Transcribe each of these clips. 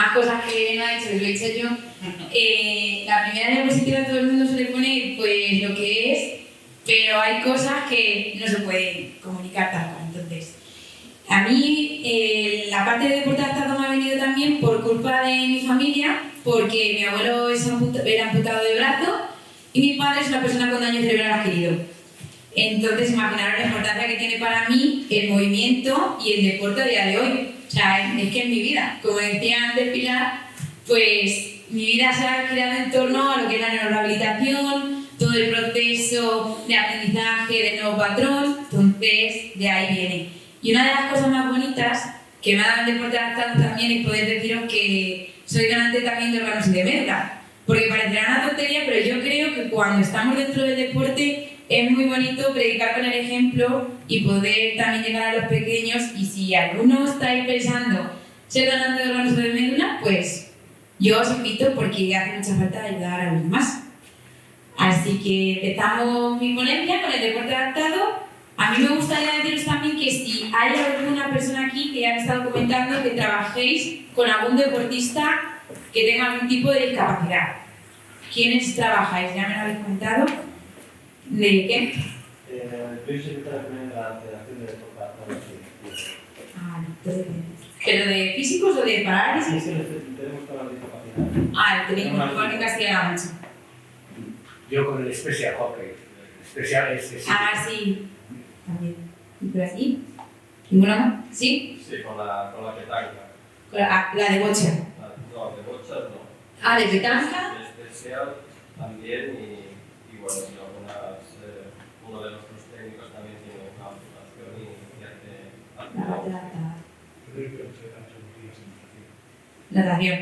más cosas que no ha hecho, que lo he hecho yo. La primera diapositiva todo el mundo suele poner pues lo que es, pero hay cosas que no se pueden comunicar tal cual. Entonces, a mí la parte de deporte adaptado me ha venido también por culpa de mi familia, porque mi abuelo era amputado de brazo y mi padre es una persona con daño cerebral adquirido. Entonces, imaginaros la importancia que tiene para mí el movimiento y el deporte a día de hoy. O sea, es que es mi vida. Como decía antes Pilar, pues mi vida se ha creado en torno a lo que es la neurorehabilitación, todo el proceso de aprendizaje del nuevo patrón, entonces de ahí viene. Y una de las cosas más bonitas que me ha dado el deporte adaptado también es poder deciros que soy donante también de órganos y de médula. Porque parecerá una tontería, pero yo creo que cuando estamos dentro del deporte es muy bonito predicar con el ejemplo y poder también llegar a los pequeños. Y si alguno estáis pensando ser donante de órganos o de médula, pues yo os invito porque hace mucha falta ayudar a los demás. Así que empezamos mi ponencia con el deporte adaptado. A mí me gustaría deciros también que si hay alguna persona aquí que ya me ha estado comentando que trabajéis con algún deportista que tenga algún tipo de discapacidad. ¿Quiénes trabajáis? ¿Ya me lo habéis comentado? ¿De qué? Soy secretario de la Federación de Deporte Adaptado. ¿Pero de físicos o de parálisis? Sí, tenemos todas las discapacidades. Tenéis igual que Castilla-La Mancha. Yo con el Special Hockey. Especial sí. Sí. También. ¿Y por aquí? ¿Ninguna más? ¿Sí? Sí, con la petanca. La de bocha. No, de bochas no. ¿De petanca? De especial también y bueno, y algunas, uno de nuestros técnicos también tiene una amputación y hace Natación.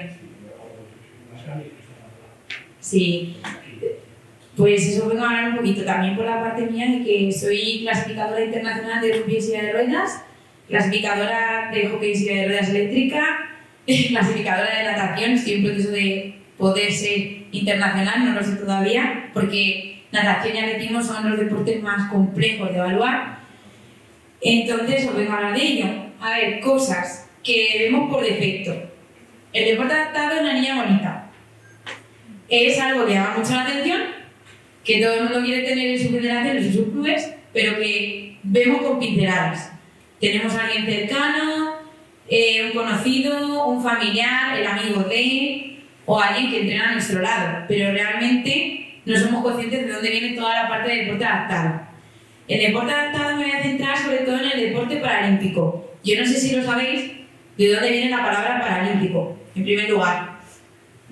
Sí. Pues eso vengo a hablar un poquito también por la parte mía de que soy clasificadora internacional de rugby y silla de ruedas, clasificadora de hockey y silla de ruedas eléctrica, clasificadora de natación. Estoy en proceso de poder ser internacional, no lo sé todavía, porque natación y atletismo son los deportes más complejos de evaluar. Entonces os vengo a hablar de ello. A ver, cosas que vemos por defecto. El deporte adaptado es una niña bonita. Es algo que llama mucho la atención, que todo el mundo quiere tener en sus federaciones y sus clubes, pero que vemos con pinceladas. Tenemos a alguien cercano, un conocido, un familiar, el amigo de, o alguien que entrena a nuestro lado, pero realmente no somos conscientes de dónde viene toda la parte del deporte adaptado. El deporte adaptado me voy a centrar sobre todo en el deporte paralímpico. Yo no sé si lo sabéis de dónde viene la palabra paralímpico, en primer lugar.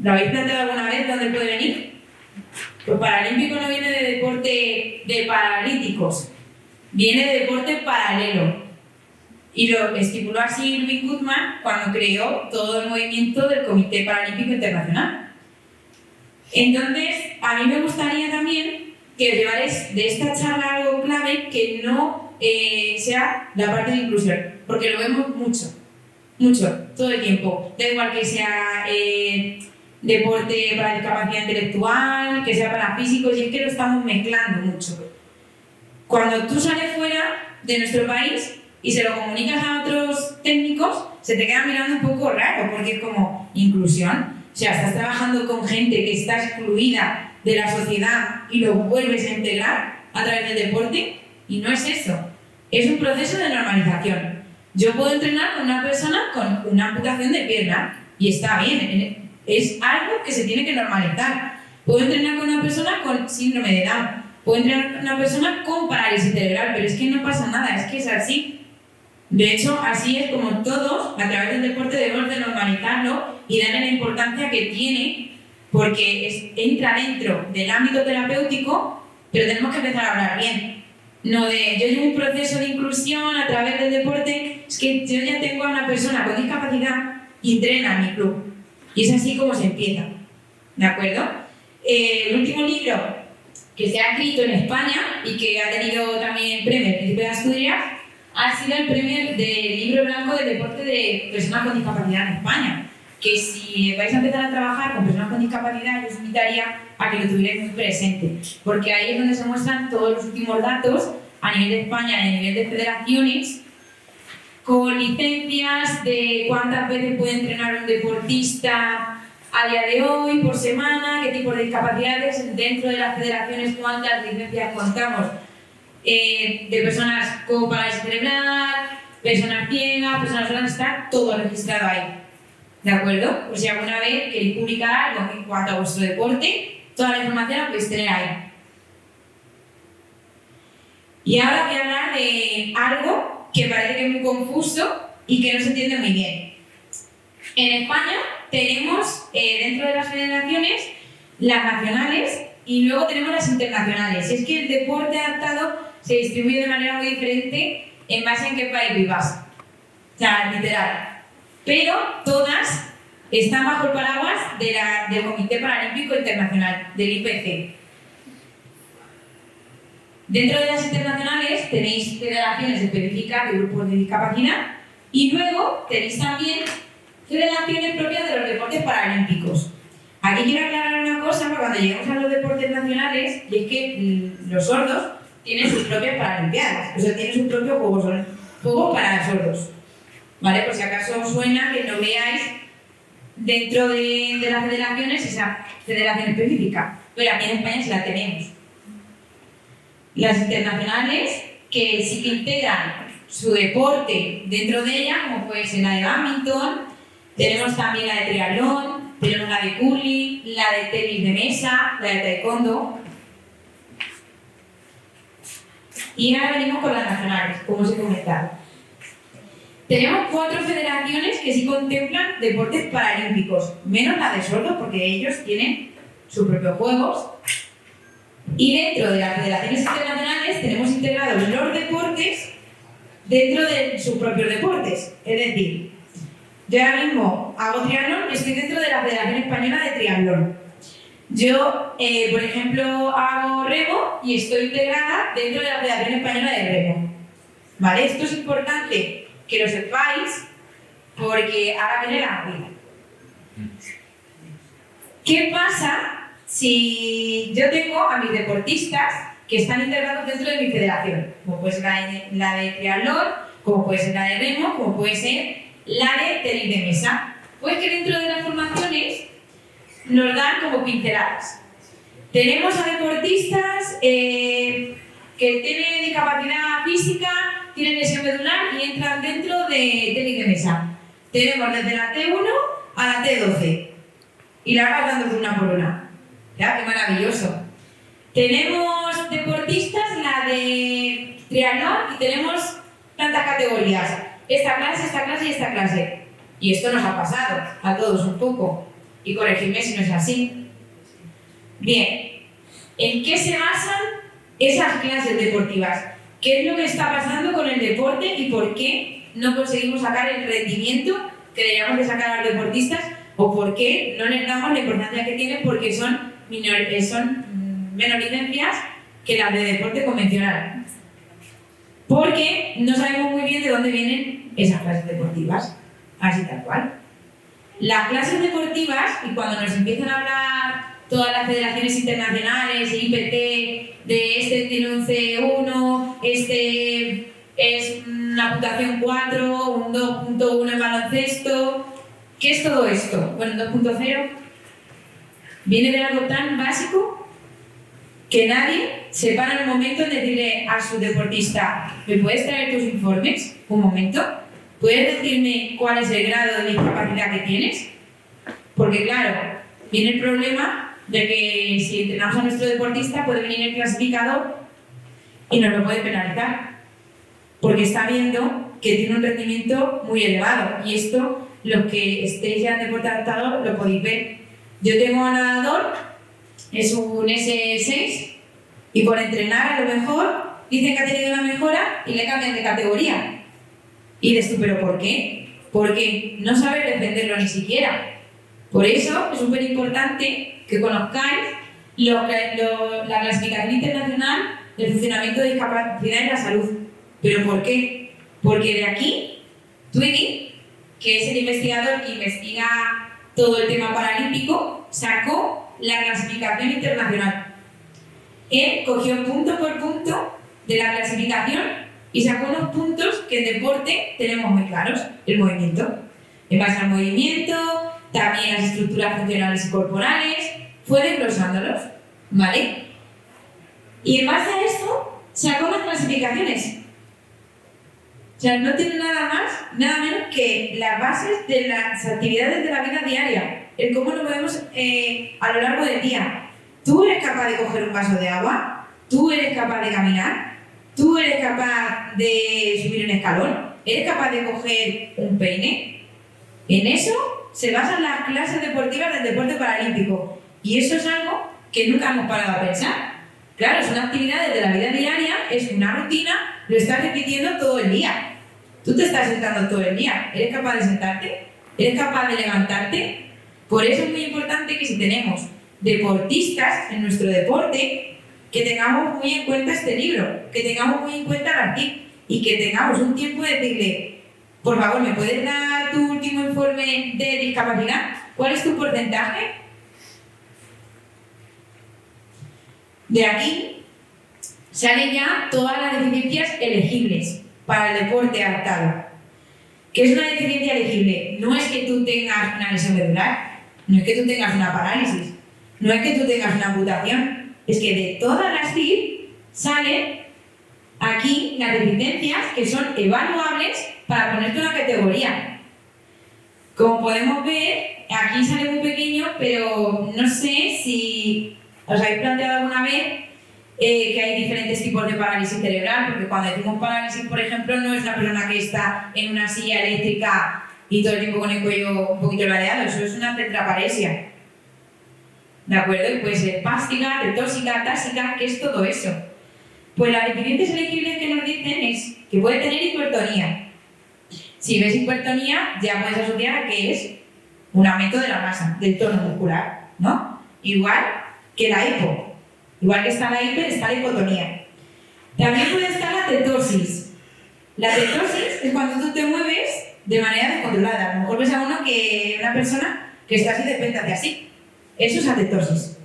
¿Lo habéis planteado alguna vez dónde puede venir? Pues paralímpico no viene de deporte de paralíticos, viene de deporte paralelo. Y lo estipuló así Irving Goodman cuando creó todo el movimiento del Comité Paralímpico Internacional. Entonces, a mí me gustaría también que os llevaréis de esta charla algo clave que no sea la parte de inclusión, porque lo vemos mucho, todo el tiempo. Da igual que sea deporte para discapacidad intelectual, que sea para físicos, y es que lo estamos mezclando mucho. Cuando tú sales fuera de nuestro país y se lo comunicas a otros técnicos, se te queda mirando un poco raro, porque es como inclusión. O sea, estás trabajando con gente que está excluida de la sociedad y lo vuelves a integrar a través del deporte, y no es eso. Es un proceso de normalización. Yo puedo entrenar con una persona con una amputación de pierna y está bien. Es algo que se tiene que normalizar. Puedo entrenar con una persona con síndrome de Down, puedo entrenar con una persona con parálisis cerebral, pero es que no pasa nada, es que es así. De hecho, así es como todos, a través del deporte, debemos de normalizarlo y darle la importancia que tiene, porque entra dentro del ámbito terapéutico, pero tenemos que empezar a hablar bien. No de, yo llevo un proceso de inclusión a través del deporte, es que yo ya tengo a una persona con discapacidad y entrena en mi club. Y es así como se empieza, ¿de acuerdo? El último libro que se ha escrito en España y que ha tenido también premio del Príncipe de Asturias ha sido el premio del libro blanco del deporte de personas con discapacidad en España. Que si vais a empezar a trabajar con personas con discapacidad, yo os invitaría a que lo tuvierais muy presente, porque ahí es donde se muestran todos los últimos datos a nivel de España y a nivel de federaciones con licencias de cuántas veces puede entrenar un deportista a día de hoy, por semana, qué tipo de discapacidades, dentro de las federaciones cuántas licencias contamos de personas con parálisis cerebral, personas ciegas, personas sordas, está todo registrado ahí. ¿De acuerdo? Pues si alguna vez queréis publicar algo en cuanto a vuestro deporte, toda la información la podéis tener ahí. Y ahora voy a hablar de algo que parece que es muy confuso y que no se entiende muy bien. En España tenemos dentro de las federaciones las nacionales y luego tenemos las internacionales. Es que el deporte adaptado se distribuye de manera muy diferente en base a en qué país vivas. O sea, literal. Pero todas están bajo el paraguas del Comité Paralímpico Internacional, del IPC. Dentro de las internacionales tenéis federaciones específicas de grupos de discapacidad y luego tenéis también federaciones propias de los deportes paralímpicos. Aquí quiero aclarar una cosa, porque cuando lleguemos a los deportes nacionales, y es que los sordos tienen sus propias paralimpiadas, o sea, tienen sus propios juegos para sordos. ¿Vale? Por si acaso os suena que no veáis dentro de las federaciones esa federación específica, pero aquí en España sí la tenemos. Las internacionales, que sí que integran su deporte dentro de ella, como puede ser la de bádminton, tenemos también la de triatlón, tenemos la de curling, la de tenis de mesa, la de taekwondo. Y ahora venimos con las nacionales, como os he comentado. Tenemos 4 federaciones que sí contemplan deportes paralímpicos, menos la de sordos, porque ellos tienen sus propios juegos. Y dentro de las federaciones internacionales tenemos integrados los deportes dentro de sus propios deportes. Es decir, yo ahora mismo hago triatlón y estoy dentro de la Federación Española de Triatlón. Yo, por ejemplo, hago remo y estoy integrada dentro de la Federación Española de Remo. ¿Vale? Esto es importante que lo sepáis porque ahora viene la movida. ¿Qué pasa si yo tengo a mis deportistas que están integrados dentro de mi federación? Como puede ser la de triatlón, como puede ser la de remo, como puede ser la de tenis de mesa. Pues que dentro de las formaciones nos dan como pinceladas. Tenemos a deportistas que tienen discapacidad física, tienen lesión medular y entran dentro de tenis de mesa. Tenemos desde la T1 a la T12 y la vas dando una por una. ¿Ya? ¡Qué maravilloso! Tenemos deportistas, la de triatlón, y tenemos tantas categorías. Esta clase y esta clase. Y esto nos ha pasado a todos un poco. Y corregidme si no es así. Bien, ¿en qué se basan esas clases deportivas? ¿Qué es lo que está pasando con el deporte y por qué no conseguimos sacar el rendimiento que deberíamos de sacar a los deportistas? ¿O por qué no les damos la importancia que tienen porque son menos licencias que las de deporte convencional? Porque no sabemos muy bien de dónde vienen esas clases deportivas, así tal cual. Las clases deportivas, y cuando nos empiezan a hablar todas las federaciones internacionales, el IPT, de este tiene un C1, este es una puntuación 4, un 2.1 en baloncesto. ¿Qué es todo esto? Bueno, 2.0 viene de algo tan básico que nadie se para en un momento en decirle a su deportista: ¿me puedes traer tus informes? Un momento. ¿Puedes decirme cuál es el grado de discapacidad que tienes? Porque claro, viene el problema de que si entrenamos a nuestro deportista puede venir el clasificador y nos lo puede penalizar porque está viendo que tiene un rendimiento muy elevado, y esto, los que estéis ya en deporte adaptado lo podéis ver. Yo tengo un nadador, es un S6, y por entrenar a lo mejor dicen que ha tenido una mejora y le cambian de categoría. Y dices tú, ¿pero por qué? Porque no sabes defenderlo ni siquiera. Por eso es súper importante que conozcáis la clasificación internacional del funcionamiento de discapacidad en la salud. ¿Pero por qué? Porque de aquí, Tweedy, que es el investigador que investiga todo el tema paralímpico, sacó la clasificación internacional. Él cogió punto por punto de la clasificación y sacó unos puntos que en deporte tenemos muy claros. El movimiento. En base al movimiento, también las estructuras funcionales y corporales, fue desglosándolos, ¿vale? Y en base a esto, sacó unas clasificaciones. O sea, no tiene nada más, nada menos que las bases de las actividades de la vida diaria, el cómo nos movemos a lo largo del día. ¿Tú eres capaz de coger un vaso de agua? ¿Tú eres capaz de caminar? ¿Tú eres capaz de subir un escalón? ¿Eres capaz de coger un peine? En eso se basan las clases deportivas del deporte paralímpico. Y eso es algo que nunca hemos parado a pensar. Claro, son actividades de la vida diaria, es una rutina, lo estás repitiendo todo el día. Tú te estás sentando todo el día. ¿Eres capaz de sentarte? ¿Eres capaz de levantarte? Por eso es muy importante que si tenemos deportistas en nuestro deporte, que tengamos muy en cuenta este libro, que tengamos muy en cuenta la TIC y que tengamos un tiempo de decirle, por favor, ¿me puedes dar tu último informe de discapacidad? ¿Cuál es tu porcentaje? De aquí salen ya todas las deficiencias elegibles para el deporte adaptado. ¿Qué es una deficiencia elegible? No es que tú tengas una lesión medular, no es que tú tengas una parálisis, no es que tú tengas una amputación, es que de todas las TIC salen aquí las deficiencias que son evaluables para ponerte una categoría. Como podemos ver, aquí sale muy pequeño, pero no sé si os habéis planteado alguna vez que hay diferentes tipos de parálisis cerebral, porque cuando decimos parálisis, por ejemplo, no es una persona que está en una silla eléctrica y todo el tiempo con el cuello un poquito ladeado, eso es una tetraparesia. ¿De acuerdo? Y puede ser espástica, tetóxica, tásica, ¿qué es todo eso? Pues las deficiencias elegibles que nos dicen es que puede tener hipertonía. Si ves hipertonía, ya puedes asociar a que es un aumento de la masa, del tono muscular, ¿no? Igual que la hipo. Igual que está la hiper, está la hipotonía. También puede estar la tetosis. La tetosis es cuando tú te mueves de manera descontrolada. A lo mejor ves a una persona que está así de repente hacia así. Eso es atetosis.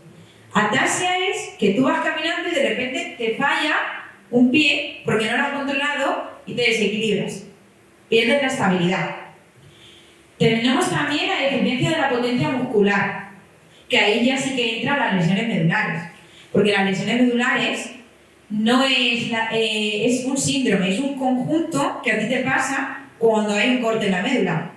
Atasia es que tú vas caminando y de repente te falla un pie porque no lo has controlado y te desequilibras. Pierdes la estabilidad. Tenemos también la deficiencia de la potencia muscular, que ahí ya sí que entran las lesiones medulares. Porque las lesiones medulares no es un síndrome, es un conjunto que a ti te pasa cuando hay un corte en la médula.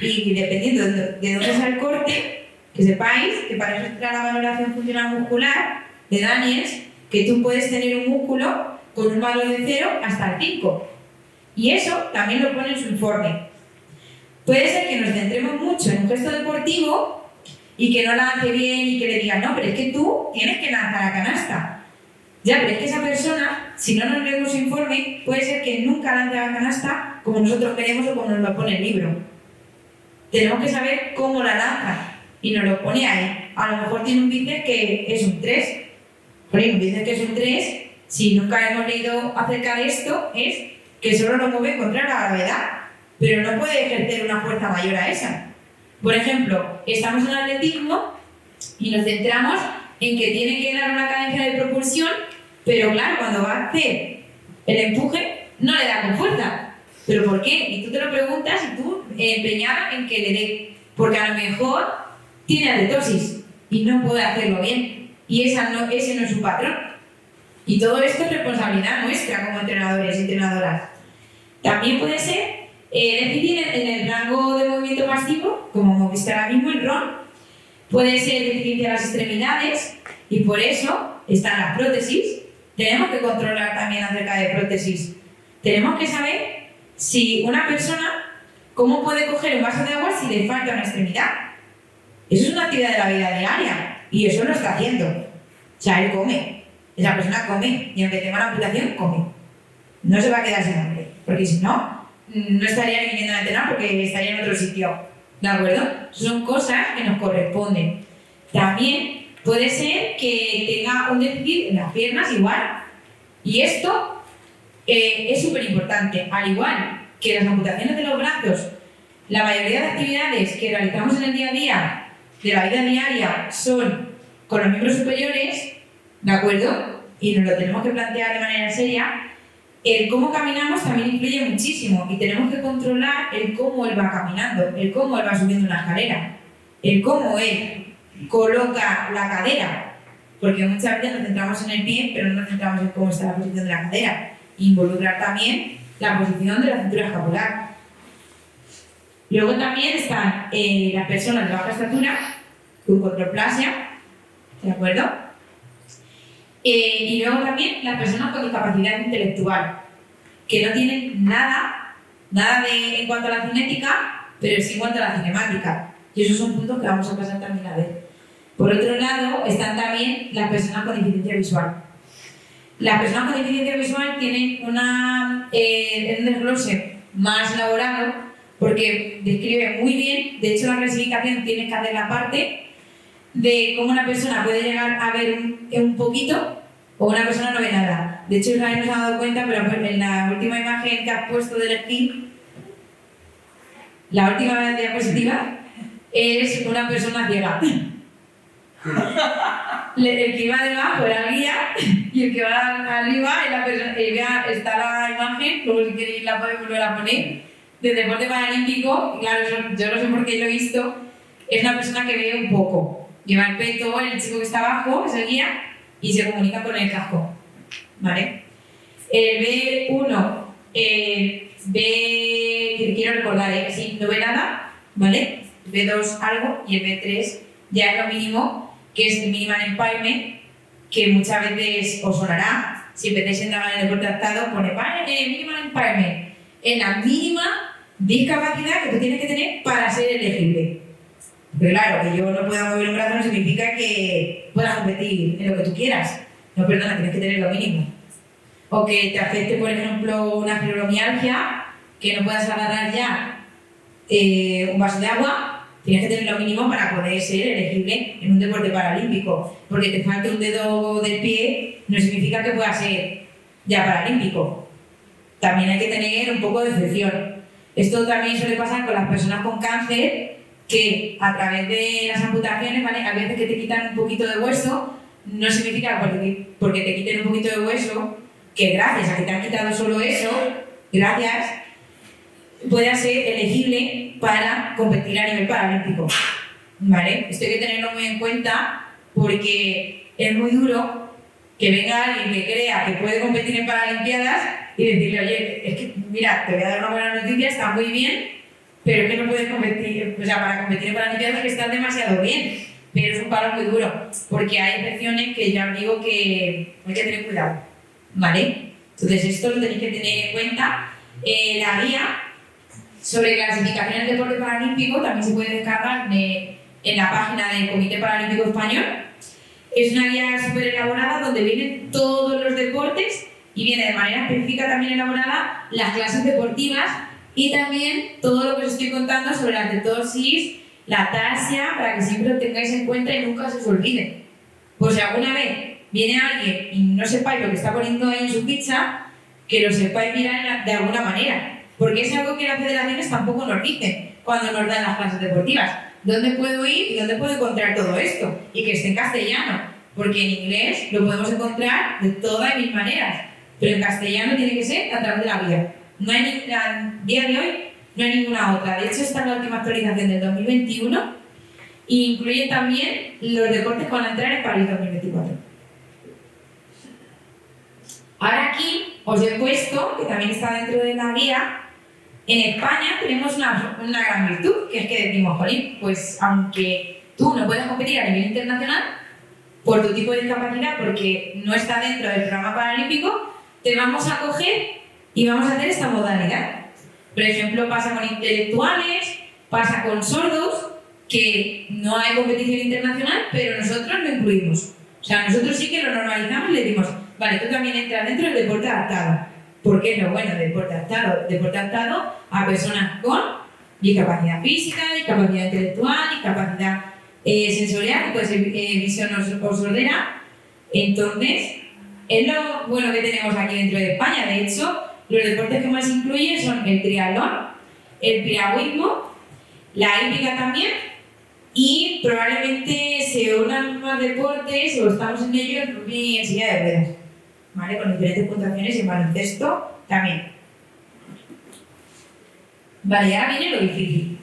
Y dependiendo de dónde sea el corte, que sepáis que para eso está la valoración funcional muscular de Daniels, que tú puedes tener un músculo con un valor de 0 hasta el 5. Y eso también lo pone en su informe. Puede ser que nos centremos mucho en un gesto deportivo y que no lance bien y que le digan, no, pero es que tú tienes que lanzar la canasta. Ya, pero es que esa persona, si no nos leemos su informe, puede ser que nunca lance la canasta como nosotros queremos o como nos lo pone el libro. Tenemos que saber cómo la lanza y nos lo pone ahí. A lo mejor tiene un bíceps que es un 3. Por ejemplo, un bíceps que es un 3, si nunca hemos leído acerca de esto, es que solo lo mueve contra la gravedad, pero no puede ejercer una fuerza mayor a esa. Por ejemplo, estamos en atletismo y nos centramos en que tiene que dar una cadencia de propulsión, pero claro, cuando va a hacer el empuje, no le da con fuerza. ¿Pero por qué? Y tú te lo preguntas y tú empeñada en que le dé. Porque a lo mejor tiene atetosis y no puede hacerlo bien. Y ese no es su patrón. Y todo esto es responsabilidad nuestra como entrenadores y entrenadoras. También puede ser déficit en el rango de movimiento pasivo, como hemos visto ahora mismo el RON. Puede ser deficiencia de las extremidades y por eso están las prótesis. Tenemos que controlar también acerca de prótesis. Tenemos que saber si una persona, cómo puede coger un vaso de agua si le falta una extremidad. Eso es una actividad de la vida diaria y eso lo está haciendo. O sea, él come. Esa persona come y aunque tenga una amputación, come. No se va a quedar sin hambre, porque si no, no estaría viniendo a entrenar porque estaría en otro sitio. ¿De acuerdo? Son cosas que nos corresponden. También puede ser que tenga un déficit en las piernas igual. Y esto es súper importante. Al igual que las amputaciones de los brazos, la mayoría de actividades que realizamos en el día a día de la vida diaria son con los miembros superiores, ¿de acuerdo? Y nos lo tenemos que plantear de manera seria. el cómo caminamos también influye muchísimo y tenemos que controlar el cómo él va caminando, el cómo él va subiendo una escalera, el cómo él coloca la cadera, porque muchas veces nos centramos en el pie, pero no nos centramos en cómo está la posición de la cadera. Involucrar también la posición de la cintura escapular. Luego también están las personas de baja estatura con controplasia, ¿de acuerdo? Y luego también las personas con discapacidad intelectual, que no tienen nada en cuanto a la cinética, pero sí en cuanto a la cinemática. Y esos son puntos que vamos a pasar también a ver. Por otro lado, están también las personas con deficiencia visual. Las personas con deficiencia visual tienen un desglose más elaborado porque describe muy bien, de hecho la clasificación tiene que hacer la parte de cómo una persona puede llegar a ver un poquito o una persona no ve nada. De hecho, Israel nos ha dado cuenta, pero en la última imagen que has puesto del esquí, la última diapositiva, es una persona ciega. El que iba debajo era el guía y el que va arriba es la persona. Está la imagen, luego si queréis la podéis volver a poner, del deporte paralímpico. Claro, yo no sé por qué lo he visto. Es una persona que ve un poco. Lleva el peto, el chico que está abajo es el guía y se comunica con el casco. ¿Vale? El B1 quiero recordar, sí, no ve nada, ¿vale? B2 algo y el B3 ya es lo mínimo, que es el minimal empalme, que muchas veces os sonará. Si empezáis a entrar en el deporte adaptado, pone minimal empalme. Es la mínima discapacidad que tú tienes que tener para ser elegible. Pero claro, que yo no pueda mover un brazo no significa que puedas competir en lo que tú quieras. No, perdona, tienes que tener lo mínimo. O que te afecte, por ejemplo, una fibromialgia, que no puedas agarrar ya un vaso de agua, tienes que tener lo mínimo para poder ser elegible en un deporte paralímpico. Porque te falte un dedo del pie no significa que puedas ser ya paralímpico. También hay que tener un poco de excepción. Esto también suele pasar con las personas con cáncer, que a través de las amputaciones, ¿vale? A veces que te quitan un poquito de hueso, no significa porque te quiten un poquito de hueso, que gracias a que te han quitado solo eso, gracias, puedas ser elegible para competir a nivel paralímpico. ¿Vale? Esto hay que tenerlo muy en cuenta porque es muy duro que venga alguien que crea que puede competir en Paralimpiadas y decirle, oye, es que mira, te voy a dar una buena noticia, está muy bien, pero es que no puedes competir, o sea, para competir en Paralimpiadas que estás demasiado bien, pero es un palo muy duro, porque hay excepciones que ya os digo que hay que tener cuidado, ¿vale? Entonces esto lo tenéis que tener en cuenta. La guía sobre clasificación del deporte paralímpico también se puede descargar en la página del Comité Paralímpico Español. Es una guía súper elaborada donde vienen todos los deportes y viene de manera específica también elaborada las clases deportivas y también todo lo que os estoy contando sobre la artritosis, la ataxia, para que siempre lo tengáis en cuenta y nunca se os olvide. Pues si alguna vez viene alguien y no sepáis lo que está poniendo ahí en su ficha, que lo sepáis mirar de alguna manera, porque es algo que las federaciones tampoco nos dicen cuando nos dan las clases deportivas. ¿Dónde puedo ir y dónde puedo encontrar todo esto? Y que esté en castellano, porque en inglés lo podemos encontrar de todas mis maneras, pero en castellano tiene que ser a través de la guía. No hay a día de hoy no hay ninguna otra. De hecho, esta es la última actualización del 2021 e incluye también los deportes con la entrada en París 2024. Ahora aquí os he puesto, que también está dentro de la guía, en España tenemos una gran virtud, que es que decimos, jolín, pues aunque tú no puedes competir a nivel internacional por tu tipo de discapacidad, porque no está dentro del programa paralímpico, te vamos a coger y vamos a hacer esta modalidad. Por ejemplo, pasa con intelectuales, pasa con sordos, que no hay competición internacional, pero nosotros lo incluimos. O sea, nosotros sí que lo normalizamos y le decimos, vale, tú también entras dentro del deporte adaptado. ¿Por qué no? Bueno, deporte adaptado a personas con discapacidad física, discapacidad intelectual, discapacidad sensorial, que puede ser visión o sordera. Entonces, es lo bueno que tenemos aquí dentro de España. De hecho, los deportes que más incluyen son el triatlón, el piragüismo, la hípica también, y probablemente se unan más deportes, o estamos en ello, en silla de ruedas. ¿vale? Con diferentes puntuaciones y en baloncesto también. Vale, y ahora viene lo difícil.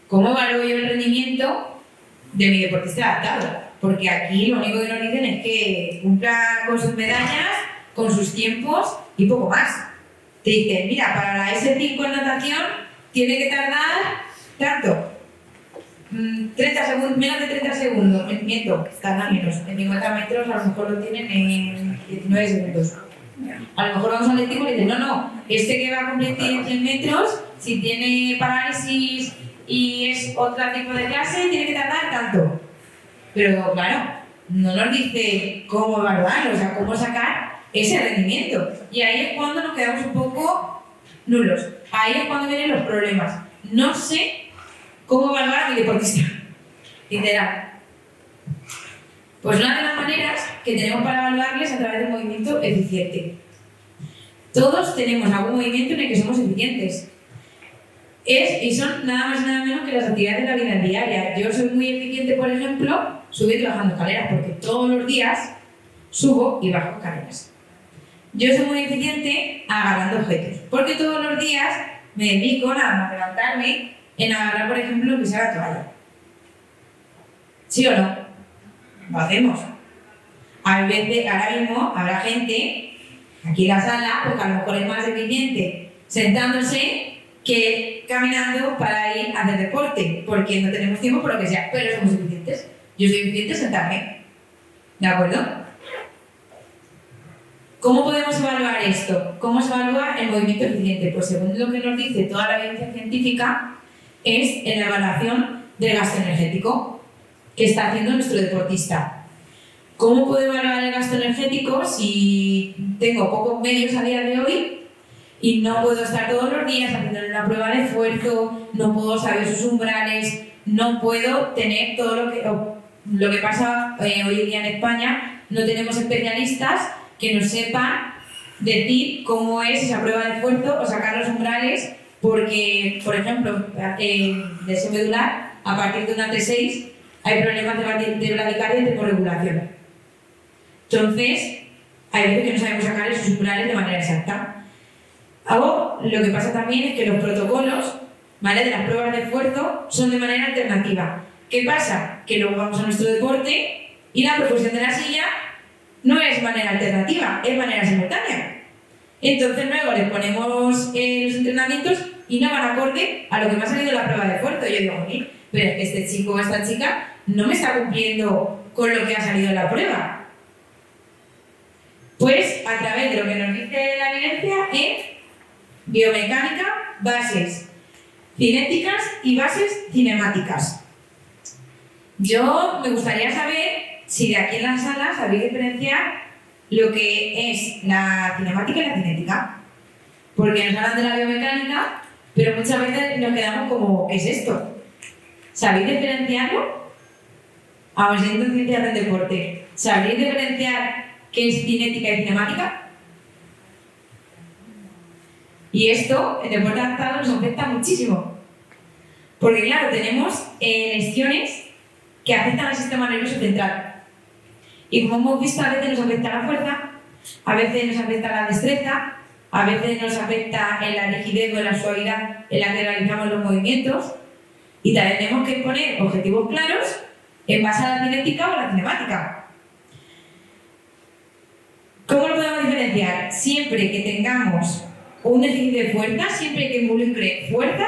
¿Cómo evalúo yo el rendimiento de mi deportista adaptado? Porque aquí lo único que nos dicen es que cumpla con sus medallas, con sus tiempos y poco más. Te dicen, mira, para la S5 en natación tiene que tardar tanto. 30 segundos, menos de 30 segundos, miento, tarda menos. En 50 metros a lo mejor lo tienen en 19 segundos. A lo mejor vamos al atletismo y dicen, no, este que va a competir 100 metros, si tiene parálisis y es otro tipo de clase, tiene que tardar tanto. Pero claro, no nos dice cómo evaluarlo, o sea, cómo sacar ese rendimiento. Y ahí es cuando nos quedamos un poco nulos. Ahí es cuando vienen los problemas. No sé cómo evaluar a mi deportista. Literal. Pues una de las maneras que tenemos para evaluarles es a través del movimiento eficiente. Todos tenemos algún movimiento en el que somos eficientes. Y son nada más y nada menos que las actividades de la vida diaria. Yo soy muy eficiente, por ejemplo, subir y bajando escaleras, porque todos los días subo y bajo escaleras. Yo soy muy eficiente agarrando objetos, porque todos los días me dedico nada más a levantarme en agarrar, por ejemplo, que sea la toalla. ¿Sí o no? Lo hacemos. A veces, ahora mismo, habrá gente aquí en la sala, porque a lo mejor es más eficiente sentándose que caminando para ir a hacer deporte, porque no tenemos tiempo por lo que sea, pero somos eficientes. Yo soy eficiente sentarme. ¿De acuerdo? ¿Cómo podemos evaluar esto? ¿Cómo se evalúa el movimiento eficiente? Pues según lo que nos dice toda la evidencia científica, es en la evaluación del gasto energético que está haciendo nuestro deportista. ¿Cómo puedo evaluar el gasto energético si tengo pocos medios a día de hoy y no puedo estar todos los días haciendo una prueba de esfuerzo, no puedo saber sus umbrales, no puedo tener todo lo que pasa hoy en día en España? No tenemos especialistas que nos sepan decir cómo es esa prueba de esfuerzo o sacar los umbrales, porque, por ejemplo, de ese medular, a partir de una T6 hay problemas de bradicardia y termorregulación. Entonces, hay veces que no sabemos sacar esos umbrales de manera exacta. Lo que pasa también es que los protocolos, ¿vale?, de las pruebas de esfuerzo son de manera alternativa. ¿Qué pasa? Que luego vamos a nuestro deporte y la propulsión de la silla no es manera alternativa, es manera simultánea. Entonces luego les ponemos los entrenamientos y no van acorde a lo que me ha salido en la prueba de esfuerzo. Yo digo, pero es que este chico o esta chica no me está cumpliendo con lo que ha salido en la prueba. Pues a través de lo que nos dice la evidencia es biomecánica, bases cinéticas y bases cinemáticas. Yo me gustaría saber si de aquí en la sala sabéis diferenciar lo que es la cinemática y la cinética. Porque nos hablan de la biomecánica, pero muchas veces nos quedamos como, ¿qué es esto? ¿Sabéis diferenciarlo? Vamos, siendo en ciencias del deporte, ¿sabéis diferenciar qué es cinética y cinemática? Y esto, en deporte adaptado, nos afecta muchísimo. Porque claro, tenemos lesiones que afectan al sistema nervioso central. Y como hemos visto, a veces nos afecta la fuerza, a veces nos afecta la destreza, a veces nos afecta en la rigidez o en la suavidad en la que realizamos los movimientos. Y también tenemos que poner objetivos claros en base a la cinética o la cinemática. ¿Cómo lo podemos diferenciar? Siempre que tengamos un déficit de fuerza, siempre que involucre fuerza,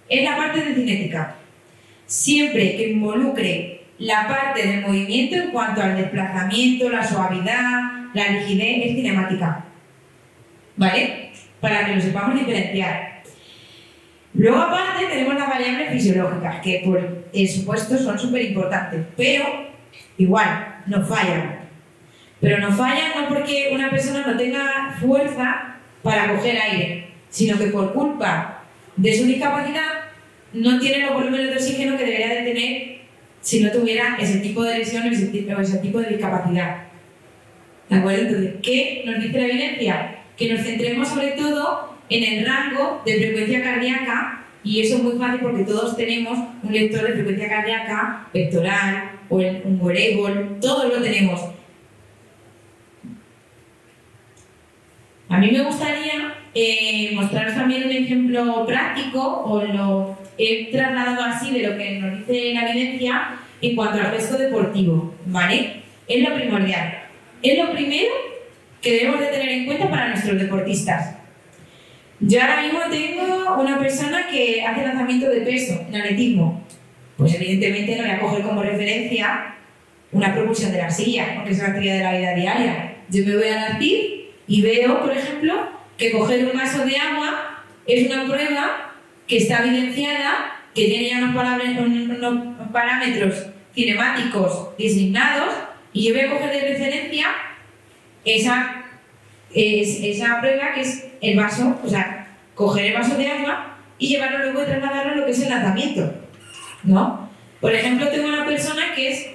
es la parte de cinética. Siempre que involucre la parte del movimiento en cuanto al desplazamiento, la suavidad, la rigidez, es cinemática. ¿Vale? Para que lo sepamos diferenciar. Luego, aparte, tenemos las variables fisiológicas, que por supuesto son súper importantes, pero igual, nos fallan. Pero nos fallan no porque una persona no tenga fuerza para coger aire, sino que por culpa de su discapacidad no tiene los volúmenes de oxígeno que debería de tener si no tuviera ese tipo de lesión o ese tipo de discapacidad. ¿De acuerdo? Entonces, ¿qué nos dice la evidencia? Que nos centremos sobre todo en el rango de frecuencia cardíaca, y eso es muy fácil porque todos tenemos un lector de frecuencia cardíaca pectoral o un wearable, todos lo tenemos. A mí me gustaría mostraros también un ejemplo práctico, o lo he trasladado así de lo que nos dice la evidencia en cuanto al gesto deportivo, ¿vale? Es lo primordial. Es lo primero que debemos de tener en cuenta para nuestros deportistas. Yo ahora mismo tengo una persona que hace lanzamiento de peso en atletismo. Pues evidentemente no voy a coger como referencia una propulsión de la silla, porque es una actividad de la vida diaria. Yo me voy a la CIR y veo, por ejemplo, que coger un vaso de agua es una prueba que está evidenciada, que tiene ya unos parámetros cinemáticos designados, y yo voy a coger de referencia esa prueba, que es el vaso, o sea, coger el vaso de agua y llevarlo luego y trasladarlo a lo que es el lanzamiento, ¿no? Por ejemplo, tengo una persona que es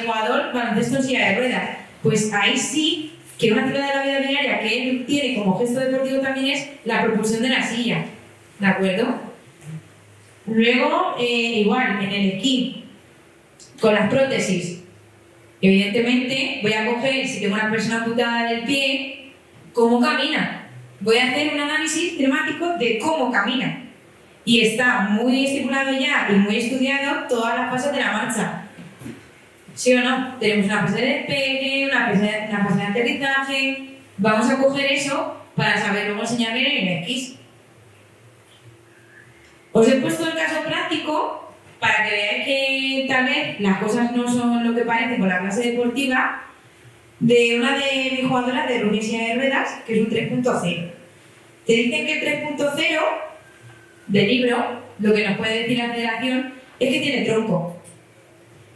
jugador baloncesto en silla de ruedas. Pues ahí sí que una actividad de la vida diaria que él tiene como gesto deportivo también es la propulsión de la silla, ¿de acuerdo? Luego, igual, en el esquí, con las prótesis, evidentemente voy a coger, si tengo una persona amputada del pie, cómo camina. Voy a hacer un análisis temático de cómo camina. Y está muy estipulado ya y muy estudiado todas las fases de la marcha. ¿Sí o no? Tenemos una fase de despegue, una fase de aterrizaje. Vamos a coger eso para saber luego enseñarle en el esquí. Os he puesto el caso práctico para que veáis que tal vez las cosas no son lo que parecen con la clase deportiva, de una de mis jugadoras de rugby en silla de ruedas, que es un 3.0. Te dicen que el 3.0 del libro, lo que nos puede decir la federación es que tiene tronco,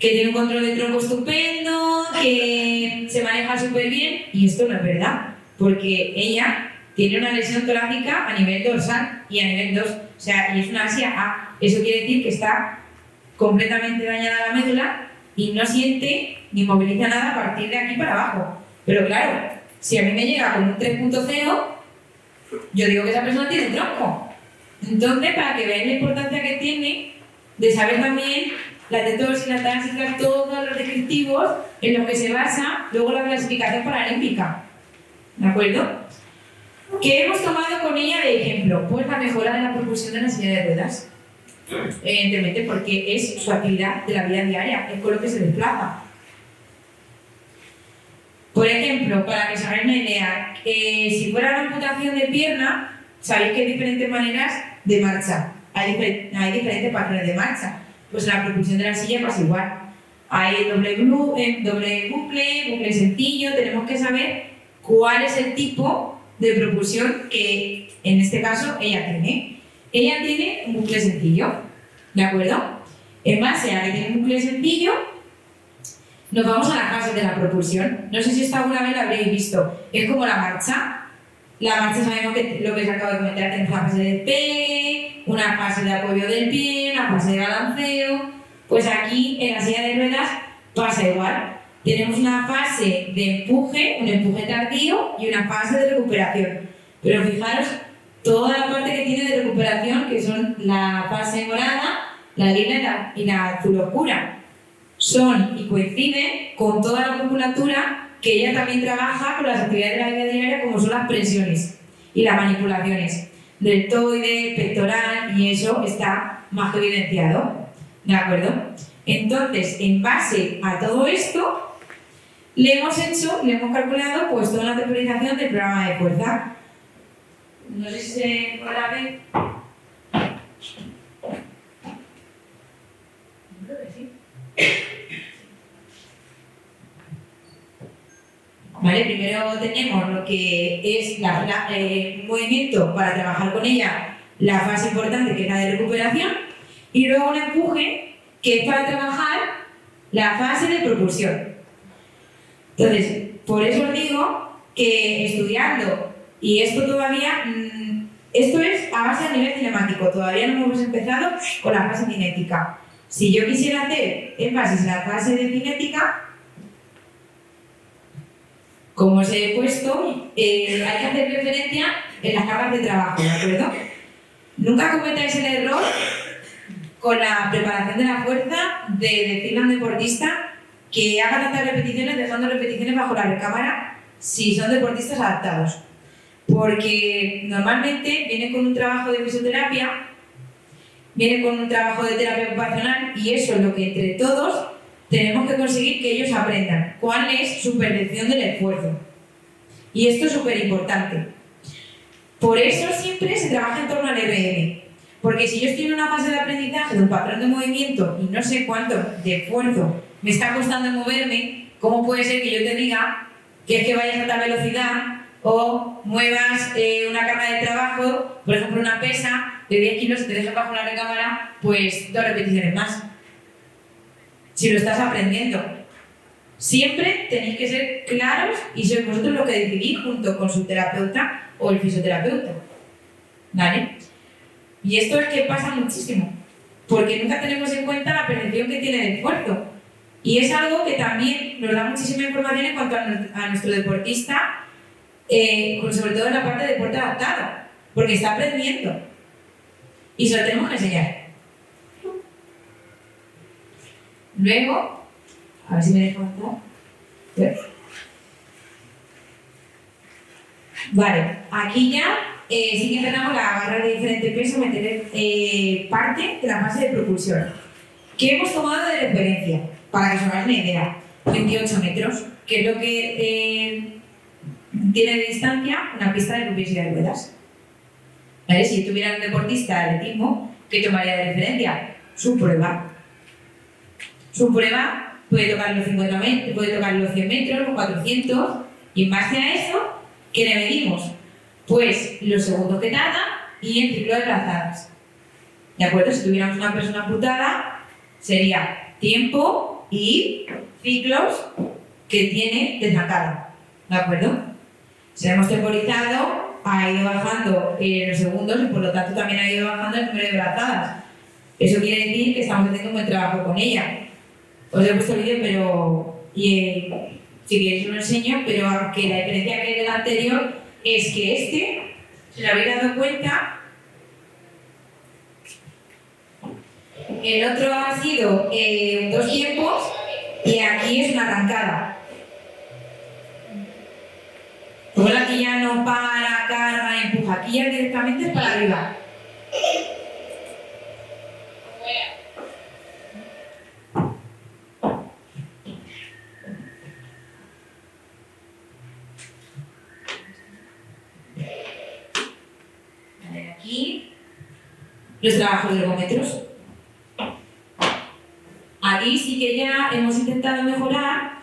que tiene un control de tronco estupendo, que se maneja súper bien, y esto no es verdad, porque ella tiene una lesión torácica a nivel dorsal y a nivel 2, o sea, y es una asia A. Eso quiere decir que está completamente dañada la médula y no siente ni moviliza nada a partir de aquí para abajo. Pero claro, si a mí me llega con un 3.0, yo digo que esa persona tiene tronco. Entonces, para que veáis la importancia que tiene de saber también la tetosis, la táxica, todos los descriptivos en los que se basa luego la clasificación paralímpica. ¿De acuerdo? ¿Qué hemos tomado con ella de ejemplo? Pues la mejora de la propulsión de la silla de ruedas. Evidentemente, porque es su actividad de la vida diaria, es con lo que se desplaza. Por ejemplo, para que os hagáis una idea, si fuera la amputación de pierna, sabéis que hay diferentes maneras de marcha, hay diferentes patrones de marcha. Pues la propulsión de la silla pasa igual. Hay doble bucle sencillo. Tenemos que saber cuál es el tipo de propulsión que en este caso ella tiene. Ella tiene un bucle sencillo, ¿de acuerdo? En base a que tiene un bucle sencillo, nos vamos a la fase de la propulsión. No sé si esta alguna vez la habréis visto. Es como la marcha. La marcha sabemos que lo que os acabo de comentar, tenemos una fase de despegue, una fase de apoyo del pie, una fase de balanceo. Pues aquí en la silla de ruedas pasa igual. Tenemos una fase de empuje, un empuje tardío y una fase de recuperación. Pero fijaros toda la parte que tiene de recuperación, que son la fase morada, la lila y la azul oscura. Son y coinciden con toda la musculatura que ella también trabaja con las actividades de la vida diaria, como son las presiones y las manipulaciones deltoide, pectoral, y eso está más que evidenciado, ¿de acuerdo? Entonces, en base a todo esto, le hemos calculado pues toda la temporalización del programa de fuerza. No sé si se podrá ver. Creo que sí. Vale, primero tenemos lo que es el movimiento para trabajar con ella, la fase importante que es la de recuperación, y luego un empuje que es para trabajar la fase de propulsión. Entonces, por eso os digo que estudiando, y esto todavía, esto es a base a nivel cinemático, todavía no hemos empezado con la fase cinética. Si yo quisiera hacer énfasis en la fase de cinética, como os he puesto, hay que hacer referencia en las cargas de trabajo, ¿de acuerdo? Nunca cometáis el error con la preparación de la fuerza de decirle a un deportista que haga tantas repeticiones, dejando repeticiones bajo la recámara si son deportistas adaptados. porque normalmente viene con un trabajo de fisioterapia, viene con un trabajo de terapia ocupacional y eso es lo que entre todos tenemos que conseguir que ellos aprendan cuál es su percepción del esfuerzo. Y esto es súper importante. Por eso siempre se trabaja en torno al RM. Porque si yo estoy en una fase de aprendizaje de un patrón de movimiento y no sé cuánto de esfuerzo me está costando moverme, ¿cómo puede ser que yo te diga que es que vayas a tal velocidad o muevas una carga de trabajo, por ejemplo una pesa de 10 kilos, y te dejas bajo la recámara, pues 2 repeticiones más? Si lo estás aprendiendo. Siempre tenéis que ser claros y sois vosotros los que decidís junto con su terapeuta o el fisioterapeuta. ¿Vale? Y esto es que pasa muchísimo, porque nunca tenemos en cuenta la percepción que tiene el esfuerzo. Y es algo que también nos da muchísima información en cuanto a nuestro deportista, sobre todo en la parte de deporte adaptado, porque está aprendiendo. Y se lo tenemos que enseñar. Luego, a ver si me dejo avanzar. Vale, aquí ya sí que empezamos la barra de diferente peso, meter parte de la fase de propulsión, que hemos tomado de referencia, para que os hagáis una idea, 28 metros, que es lo que tiene de distancia una pista de rugby de ruedas. ¿Vale? Si yo tuviera un deportista de atletismo, ¿qué tomaría de referencia? Su prueba. Su prueba puede tocar los 50 metros, puede tocar los 100 metros, los 400, y en base a eso, ¿qué le medimos? Pues los segundos que tarda y el ciclo de brazadas. ¿De acuerdo? Si tuviéramos una persona amputada, sería tiempo y ciclos que tiene de zancada. ¿De acuerdo? Si hemos temporizado, ha ido bajando los segundos y por lo tanto también ha ido bajando el número de brazadas. Eso quiere decir que estamos haciendo un buen trabajo con ella. Os he puesto el vídeo, pero si queréis os lo enseño, pero aunque la diferencia que hay del anterior es que si lo habéis dado cuenta, el otro ha sido 2 tiempos y aquí es una arrancada. Luego aquí ya no para, carga, empuja, aquí ya directamente es para arriba. Aquí los trabajos de ergómetros. Aquí sí que ya hemos intentado mejorar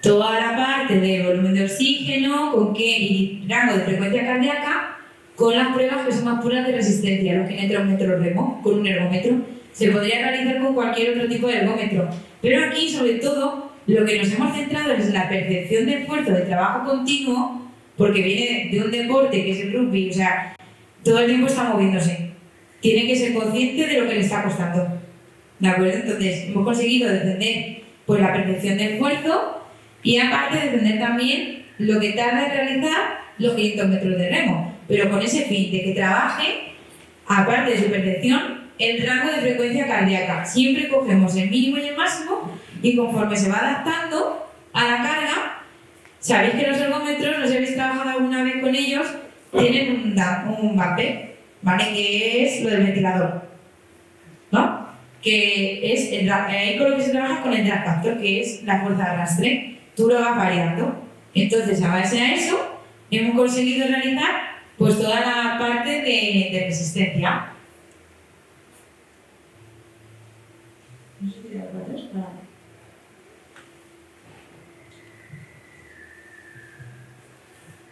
toda la parte de volumen de oxígeno y rango de frecuencia cardíaca con las pruebas que son más puras de resistencia, los kinetrómetros remo, con un ergómetro. Se podría realizar con cualquier otro tipo de ergómetro, pero aquí sobre todo lo que nos hemos centrado es en la percepción de esfuerzo de trabajo continuo, porque viene de un deporte que es el rugby, o sea, todo el tiempo está moviéndose. Tiene que ser consciente de lo que le está costando. ¿De acuerdo? Entonces, hemos conseguido defender pues, la percepción de esfuerzo y aparte defender también lo que tarda en realizar los 500 metros de remo, pero con ese fin de que trabaje, aparte de su percepción, el rango de frecuencia cardíaca. Siempre cogemos el mínimo y el máximo y conforme se va adaptando a la carga, sabéis que los ergómetros, no sé si habéis trabajado alguna vez con ellos, tienen un bumper, ¿vale? Que es lo del ventilador, ¿no? Que es ahí con lo que se trabaja con el drag factor, que es la fuerza de arrastre. Tú lo vas variando. Entonces, a base a eso, hemos conseguido realizar pues toda la parte de resistencia.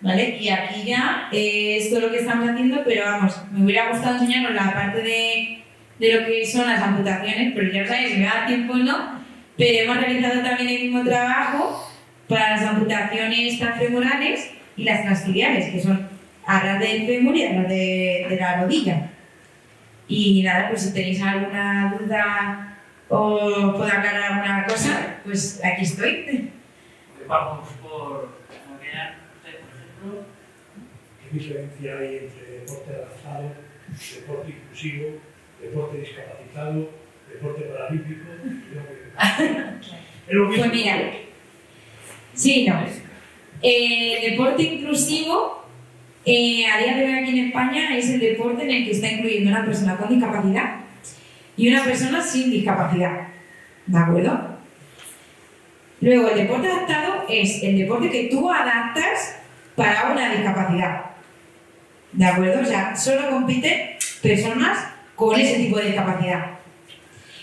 ¿Vale? Y aquí ya es todo lo que estamos haciendo, pero vamos, me hubiera gustado enseñaros la parte de lo que son las amputaciones, pero ya sabéis, si me da tiempo no, pero hemos realizado también el mismo trabajo para las amputaciones transfemorales y las transfiliares, que son a ras del fémur y a ras de la rodilla. Y nada, pues si tenéis alguna duda o puedo aclarar alguna cosa, pues aquí estoy. Vamos por ¿qué diferencia hay entre deporte adaptado, deporte inclusivo, deporte discapacitado, deporte paralímpico? Es lo mismo. Pues mira, sí, no. Deporte inclusivo A día de hoy aquí en España es el deporte en el que está incluyendo una persona con discapacidad y una persona sin discapacidad, ¿de acuerdo? Luego, el deporte adaptado es el deporte que tú adaptas para una discapacidad, ¿de acuerdo? O sea, solo compiten personas con ese tipo de discapacidad.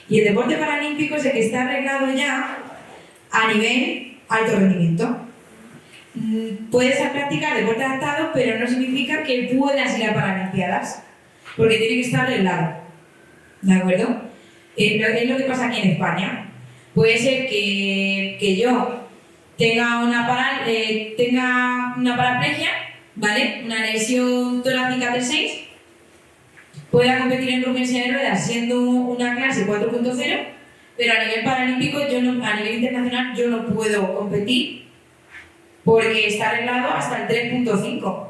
Y el deporte paralímpico es el que está arreglado ya a nivel alto rendimiento. Puedes practicar deporte adaptado, pero no significa que puedas ir a Paralimpiadas, porque tiene que estar arreglado, ¿de acuerdo? Es lo que pasa aquí en España. Puede ser que yo tenga una paraplegia, ¿vale? Una lesión torácica de 6, pueda competir en rugby en silla de ruedas siendo una clase 4.0, pero a nivel paralímpico, a nivel internacional, yo no puedo competir porque está arreglado hasta el 3.5,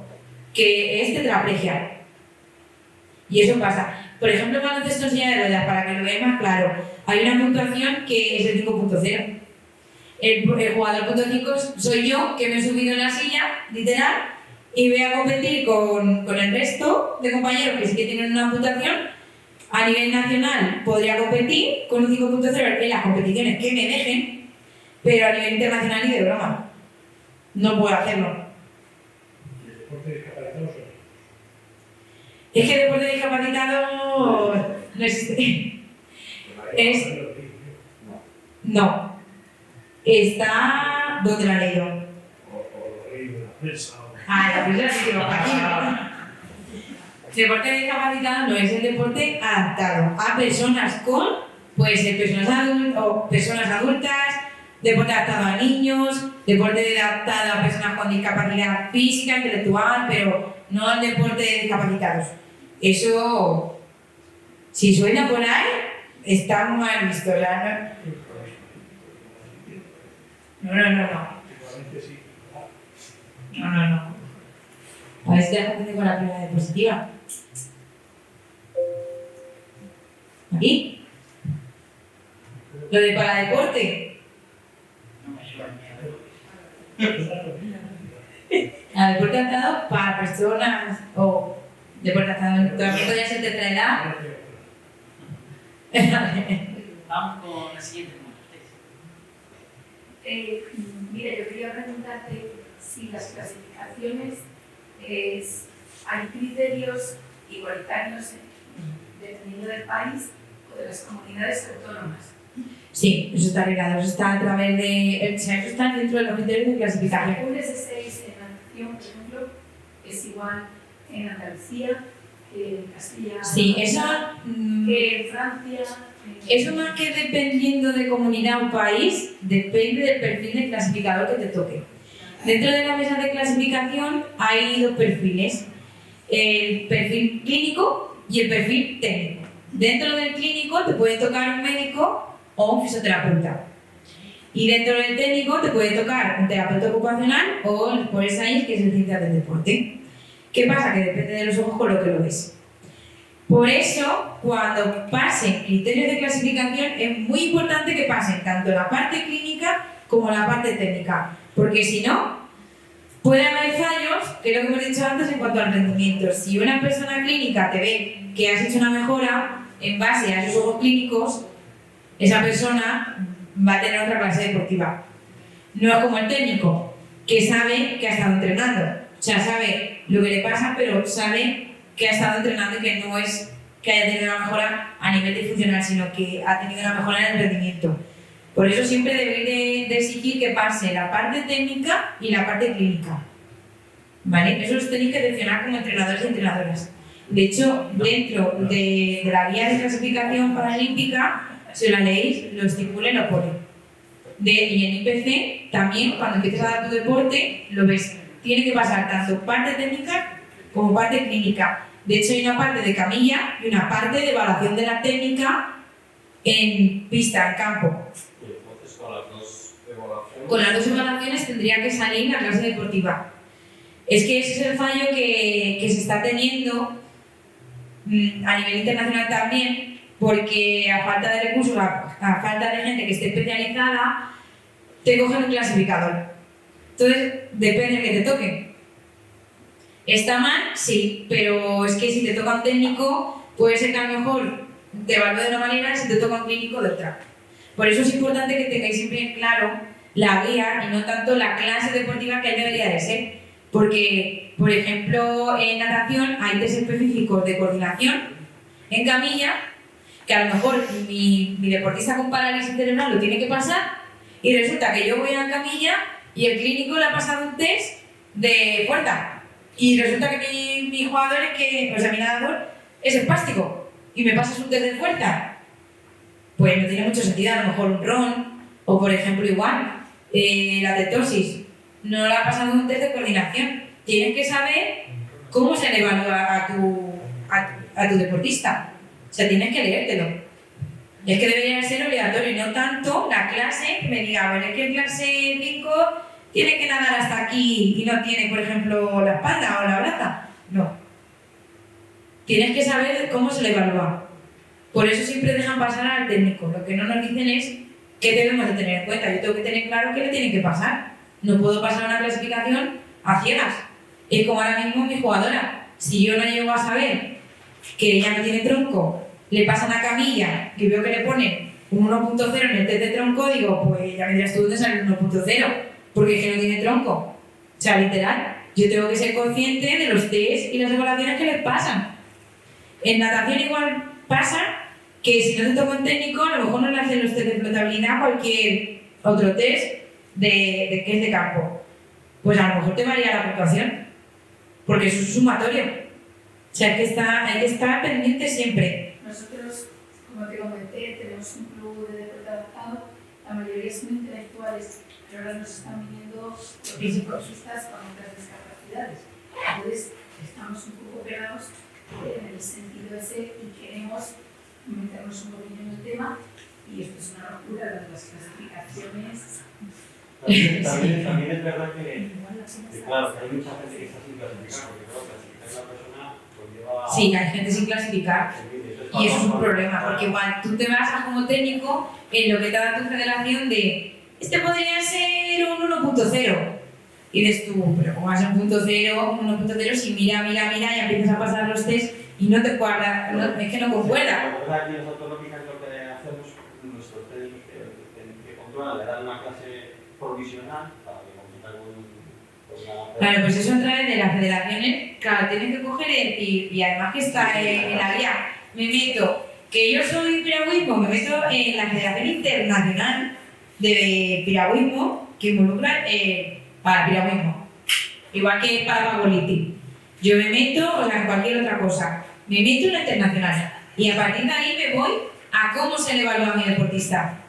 que es tetraplegia. Y eso pasa. Por ejemplo, en baloncesto en silla de ruedas, para que lo veáis más claro, hay una puntuación que es el 5.0. El jugador .5 soy yo, que me he subido en la silla, literal, y voy a competir con el resto de compañeros que sí que tienen una puntuación. A nivel nacional podría competir con un 5.0 en las competiciones que me dejen, pero a nivel internacional ni de broma. No puedo hacerlo. ¿Y el deporte discapacitado son? Es que el deporte discapacitado no existe. No. Está... ¿Dónde la he leído? O leído en la prensa. La prensa sí que lo aquí no. El deporte discapacitado no es el deporte adaptado a personas con, puede ser personas adultas, deporte adaptado a niños, deporte adaptado a personas con discapacidad física, intelectual, pero no al deporte de discapacitados. Eso, si suena por ahí, está mal visto, ¿verdad? No. Igualmente sí. No. A ver si te confunde con la primera diapositiva. ¿Aquí? Lo de paradeporte. El deporte adaptado para personas o deporte adaptado. Todavía podría ser tetraedad. Vamos con la siguiente. Mira, yo quería preguntarte si las clasificaciones hay criterios igualitarios dependiendo del país o de las comunidades autónomas. Sí, eso está arreglado, eso está a través de. Eso está dentro de los criterios de clasificación. Hercules de 6 en la nación, por ejemplo, es igual en Andalucía que en Castilla. Sí, eso. Que en Francia. Eso más que dependiendo de comunidad o país, depende del perfil de clasificador que te toque. Dentro de la mesa de clasificación hay dos perfiles, el perfil clínico y el perfil técnico. Dentro del clínico te puede tocar un médico o un fisioterapeuta. Y dentro del técnico te puede tocar un terapeuta ocupacional o el Sport Science, que es el ciencia del deporte. ¿Qué pasa? Que depende de los ojos con lo que lo ves. Por eso, cuando pasen criterios de clasificación, es muy importante que pasen tanto la parte clínica como la parte técnica, porque si no, puede haber fallos, que es lo que hemos dicho antes en cuanto al rendimiento. Si una persona clínica te ve que has hecho una mejora en base a esos ojos clínicos, esa persona va a tener otra clase deportiva. No es como el técnico, que sabe que ha estado entrenando, o sea, sabe lo que le pasa, pero sabe que ha estado entrenando y que no es que haya tenido una mejora a nivel disfuncional, sino que ha tenido una mejora en el rendimiento. Por eso siempre debéis de exigir que pase la parte técnica y la parte clínica. ¿Vale? Eso los tenéis que seleccionar como entrenadores y entrenadoras. De hecho, dentro de la guía de clasificación paralímpica, si la leéis, lo estipula y lo pone. Y en IPC, también, cuando empieces a dar tu deporte, lo ves. Tiene que pasar tanto parte técnica como parte clínica. De hecho, hay una parte de camilla y una parte de evaluación de la técnica en pista, en campo. Y entonces con las dos evaluaciones. Con las dos evaluaciones tendría que salir la clase deportiva. Es que ese es el fallo que se está teniendo a nivel internacional también, porque a falta de recursos, a falta de gente que esté especializada, te cogen un clasificador. Entonces, depende de que te toque. ¿Está mal? Sí, pero es que si te toca un técnico, puede ser que a lo mejor te evalúe de una manera y si te toca un clínico de otra. Por eso es importante que tengáis siempre claro la guía y no tanto la clase deportiva que él debería de ser. Porque, por ejemplo, en natación hay test específicos de coordinación en camilla, que a lo mejor mi deportista con parálisis cerebral lo tiene que pasar y resulta que yo voy a la camilla y el clínico le ha pasado un test de fuerza. Y resulta que mi jugador mi nadador es espástico y me pasas un test de fuerza. Pues no tiene mucho sentido, a lo mejor un RON, o por ejemplo igual, la tetosis, no le ha pasado un test de coordinación. Tienes que saber cómo se le evalúa a tu deportista. O sea, tienes que leértelo. Es que debería ser obligatorio y no tanto la clase que me diga, bueno, es que en clase 5 tiene que nadar hasta aquí y no tiene, por ejemplo, la espalda o la braza. No. Tienes que saber cómo se le evalúa. Por eso siempre dejan pasar al técnico. Lo que no nos dicen es qué debemos de tener en cuenta. Yo tengo que tener claro qué le tiene que pasar. No puedo pasar una clasificación a ciegas. Es como ahora mismo mi jugadora. Si yo no llego a saber que ella no tiene tronco, le pasan a camilla y veo que le ponen un 1.0 en el test de tronco, digo, pues ya me dirás tú dónde sale el 1.0, porque es que no tiene tronco. O sea, literal, yo tengo que ser consciente de los test y las evaluaciones que les pasan. En natación igual pasa que si no te toca un técnico, a lo mejor no le hacen los test de flotabilidad, cualquier otro test de que es de campo. Pues a lo mejor te varía la puntuación, porque eso es sumatorio. O sea, hay que estar pendiente siempre. Nosotros, como te comenté, tenemos un club de deporte adaptado, la mayoría son intelectuales, pero ahora nos están viniendo los deportistas con otras discapacidades. Entonces, estamos un poco pegados en el sentido ese y queremos meternos un poquito en el tema, y esto es una locura, las clasificaciones. También es verdad que claro, que hay mucha gente que está sin clasificar, porque claro, clasificar a una persona conlleva... Sí, hay gente sin clasificar. Y eso es un problema, porque igual tú te basas como técnico en lo que te da tu federación de este podría ser un 1.0. Y dices tú, pero ¿cómo vas a un 1.0 si mira y empiezas a pasar los test y no te cuadra, es que no concuerda? La verdad, aquí en las autonómicas lo que hacemos, nuestros técnicos que controlan, le dan una clase provisional para que compita con Claro, pues eso a través de las federaciones, claro, tienes que coger y además que está en la guía, me meto, que yo soy piragüismo, me meto en la Federación Internacional de Piragüismo, que involucra para piragüismo, igual que para pagoliti. Yo me meto, o sea, en cualquier otra cosa, me meto en la internacional y a partir de ahí me voy a cómo se le evalúa a mi deportista.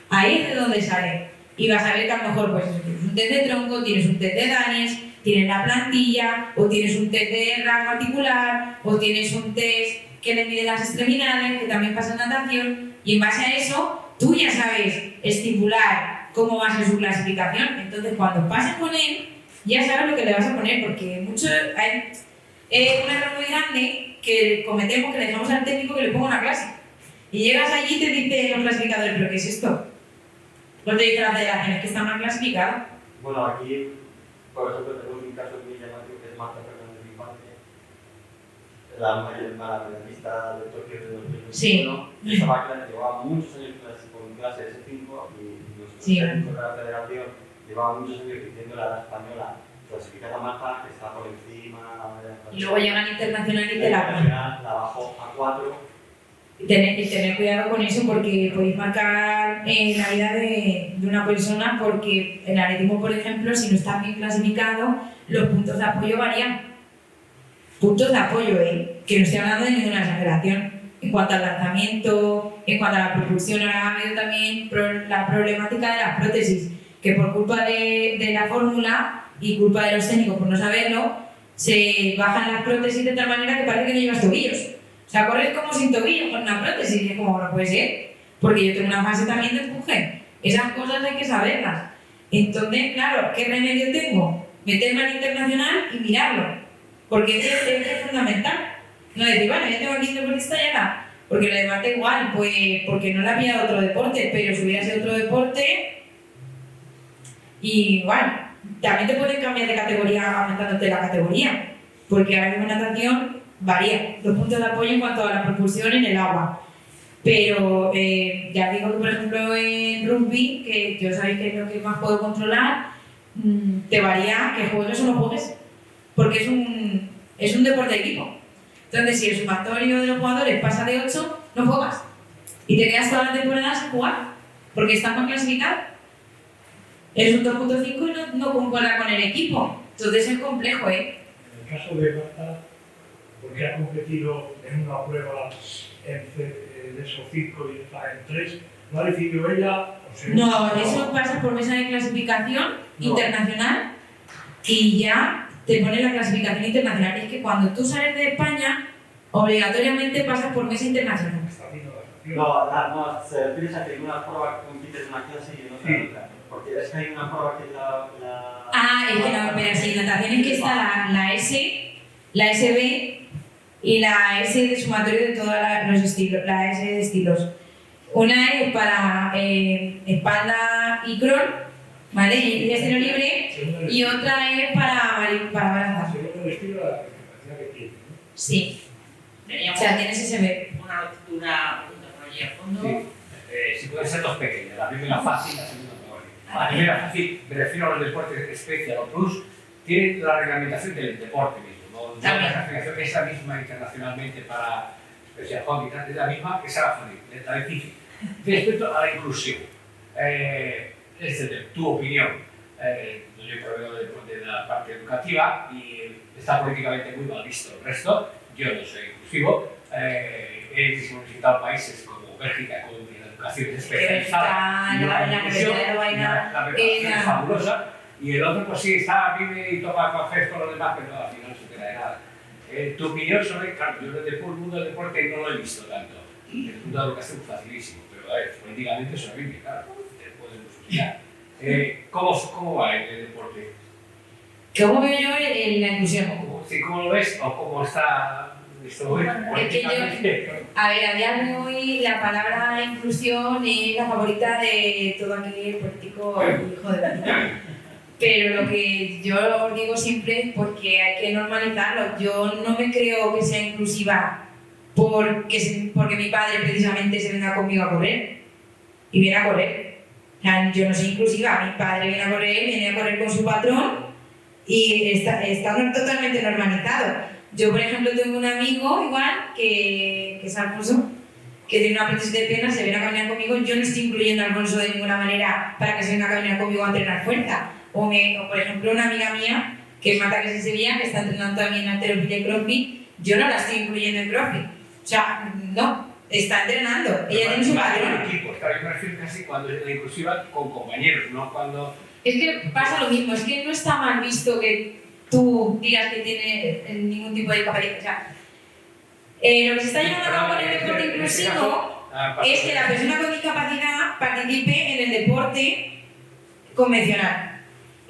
Ahí es de donde sale. Y vas a ver que a lo mejor pues, tienes un test de tronco, tienes un test de Daniels, tienes la plantilla, o tienes un test de rango articular, o tienes un test que le mide las extremidades, que también pasa en natación, y en base a eso tú ya sabes estipular cómo va a ser su clasificación. Entonces cuando pases con él, ya sabes lo que le vas a poner, porque hay un error muy grande que cometemos, que le dejamos al técnico que le ponga una clase. Y llegas allí y te dicen los clasificadores, ¿pero qué es esto? No te dicen las federaciones que está mal clasificado. Bueno, aquí, por ejemplo, tenemos un caso muy llamativo que es Marta Fernández Infante, la medallista de Tokio de 2021. Sí. Llevaba muchos años con clase de S5 y nuestro técnico de la federación llevaba muchos años diciendo la edad española, clasificada a Marta, que está por encima. Y luego llegan internacional y te la ponen. La bajó a 4. Y tener cuidado con eso, porque podéis marcar la vida de una persona, porque en atletismo, por ejemplo, si no está bien clasificado, los puntos de apoyo varían. Puntos de apoyo, que no estoy hablando de ninguna exageración. En cuanto al lanzamiento, en cuanto a la propulsión, ahora ha habido también la problemática de las prótesis, que por culpa de la fórmula y culpa de los técnicos por no saberlo, se bajan las prótesis de tal manera que parece que no llevas tobillos. O sea, corres como sin tobillo con una prótesis, y es como, no puede ser, porque yo tengo una fase también de empuje. Esas cosas hay que saberlas. Entonces, claro, ¿qué remedio tengo? Meterme al internacional y mirarlo, porque es fundamental. No decir, bueno, ya tengo aquí un deportista y ya está, porque lo demás da igual, pues porque no le había otro deporte, pero si hubiera sido otro deporte, y bueno, también te pueden cambiar de categoría aumentándote la categoría. porque ahora mismo natación varía, 2 puntos de apoyo en cuanto a la propulsión en el agua. Pero ya digo que, por ejemplo, en rugby, que yo sabéis que es lo que más puedo controlar, te varía que juegues o no juegues, porque es un deporte de equipo. Entonces, si el sumatorio de los jugadores pasa de 8, no juegas. Y te quedas toda la temporada sin jugar, porque estás mal clasificado. Eres un 2.5 y no concuerda con el equipo. Entonces es complejo, ¿eh? En el caso de Marta, porque ha competido en una prueba de esos 5 y está en 3, ¿lo ha decidido ella? No, eso pasa por mesa de clasificación internacional y ya te pone la clasificación internacional. Es que cuando tú sales de España, obligatoriamente pasas por mesa internacional. No, se refiere a que hay una prueba que compites en una clase y en otra. Porque es que hay una prueba que es la... Es que no, pero sí, natación es que está la S, la SB y la S de sumatorio de todos los estilos, la S de estilos. Una es para espalda y crawl, ¿vale? Y estilo libre, y otra es para brazas. Según el estilo, la capacidad que tiene, ¿no? Sí. Teníamos O sea, tienes SB. una pregunta por allí a fondo. Sí. Si pueden ser 2 pequeñas, la primera fácil, la segunda mejor. La primera fácil, me refiero a los deportes Special o Plus, tienen la reglamentación del deporte mismo. ¿No? La clasificación es la misma internacionalmente para Special Hockey, es la misma que Sara Foni, la difícil. Respecto a la inclusión, tu opinión, yo provengo de la parte educativa y está políticamente muy mal visto. El resto, yo no soy inclusivo, he visitado países como Bélgica con la educación especializada y la inclusión, la preparación es fabulosa, y el otro pues sí, vive y toma cafés con los demás, pero al final no se entera de nada. Tu opinión sobre, claro, yo desde el mundo del deporte no lo he visto tanto, desde el mundo de la educación facilísimo, pero a ver, políticamente es horrible, claro, te pueden fusilar. ¿Cómo va el deporte? ¿Cómo veo yo en la inclusión? ¿Cómo lo ves o cómo está esto hoy? Es que a día de hoy la palabra inclusión es la favorita de todo aquel político hijo de la puta. Pero lo que yo os digo siempre es porque hay que normalizarlo. Yo no me creo que sea inclusiva porque mi padre precisamente se venga conmigo a correr y viene a correr. O sea, yo no soy inclusiva, mi padre viene a correr con su patrón y está totalmente normalizado. Yo, por ejemplo, tengo un amigo igual que es Alfonso, que tiene una prótesis de piernas, se viene a caminar conmigo. Yo no estoy incluyendo a Alfonso de ninguna manera para que se venga a caminar conmigo a entrenar fuerza. O por ejemplo, una amiga mía que es Marta, que es en Sevilla, que está entrenando también en halterofilia y crossfit, yo no la estoy incluyendo en crossfit. O sea, no, está entrenando, ella tiene su patrón. Claro, yo me refiero casi cuando es la inclusiva con compañeros, no cuando... Es que pasa lo mismo, es que no está mal visto que tú digas que tiene ningún tipo de discapacidad. O sea, lo que se está llevando a cabo con el deporte inclusivo es que la persona con discapacidad participe en el deporte convencional.